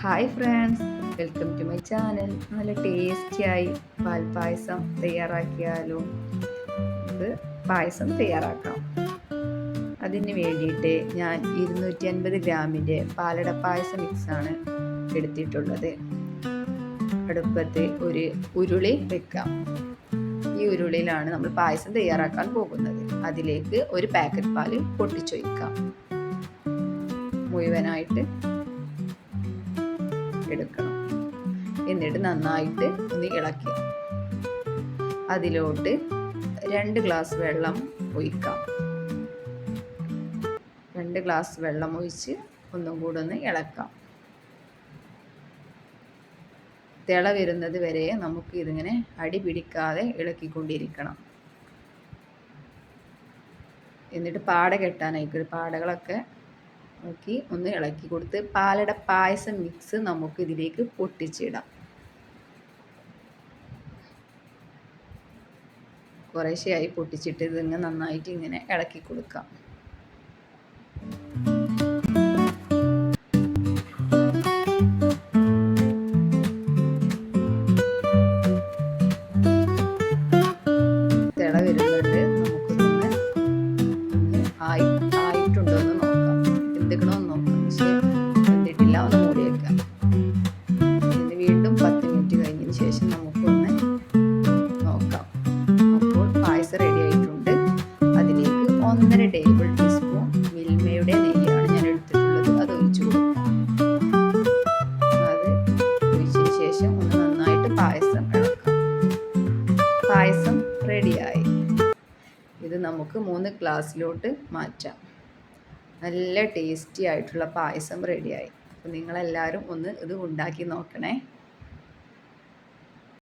Hi friends, welcome to my channel. നല്ല ടേസ്റ്റിയായി പാൽപ്പായസം തയ്യാറാക്കിയാലോ? നമുക്ക് പായസം തയ്യാറാക്കാം. അതിന് വേണ്ടിയിട്ട് ഞാൻ 250 ഗ്രാമിൻ്റെ പാലട പായസം മിക്സാണ് എടുത്തിട്ടുള്ളത്. അടുപ്പത്ത് ഒരു ഉരുളി വെക്കാം. ഈ ഉരുളിയിലാണ് നമ്മൾ പായസം തയ്യാറാക്കാൻ പോകുന്നത്. അതിലേക്ക് ഒരു പാക്കറ്റ് പാല് പൊട്ടിച്ചൊഴിക്കാം. മുഴുവനായിട്ട് എടുക്കണം. എന്നിട്ട് നന്നായിട്ട് ഒന്ന് ഇളക്കി അതിലോട്ട് 2 ഗ്ലാസ് വെള്ളം ഒഴിക്കാം. 2 ഗ്ലാസ് വെള്ളം ഒഴിച്ച് ഒന്നും കൂടെ ഒന്ന് ഇളക്കാം. തിള വരുന്നത് വരെ നമുക്ക് ഇതിങ്ങനെ അടി പിടിക്കാതെ ഇളക്കിക്കൊണ്ടിരിക്കണം. എന്നിട്ട് പാട കെട്ടാനായിരിക്കും. പാടകളൊക്കെ നോക്കി ഒന്ന് ഇളക്കി കൊടുത്ത് പാലട പായസം മിക്സ് നമുക്ക് ഇതിലേക്ക് പൊട്ടിച്ചിടാം. കുറേശ്ശെയായി പൊട്ടിച്ചിട്ട് ഇതിങ്ങനെ നന്നായിട്ട് ഇങ്ങനെ ഇളക്കി കൊടുക്കാം. തിള വരുന്നുണ്ട്. നമുക്കൊന്ന് ആയിട്ടുണ്ടോ എന്ന് നോക്കാം. എന്തെക്കണമെന്ന് നോക്കാം. പക്ഷേ വെന്തിട്ടില്ല. ഒന്ന് മൂടി വെക്കാം. പിന്നെ വീണ്ടും 10 മിനിറ്റ് കഴിഞ്ഞതിന് ശേഷം നമുക്കൊന്ന് നോക്കാം. അപ്പോൾ പായസം റെഡി ആയിട്ടുണ്ട്. അതിലേക്ക് 1.5 ടേബിൾ ടീസ്പൂൺ മിൽമയുടെ നെയ്യാണ് ഞാൻ എടുത്തിട്ടുള്ളത്. അത് ഒഴിച്ചു കൊടുക്കാം. അത് ഒഴിച്ചതിന് ശേഷം ഒന്ന് നന്നായിട്ട് പായസം ഇളക്കാം. പായസം റെഡിയായി. ഇത് നമുക്ക് 3 ഗ്ലാസ്സിലോട്ട് മാറ്റാം. നല്ല ടേസ്റ്റി ആയിട്ടുള്ള പായസം റെഡിയായി. അപ്പോൾ നിങ്ങളെല്ലാവരും ഒന്ന് ഇത് ഉണ്ടാക്കി നോക്കണേ.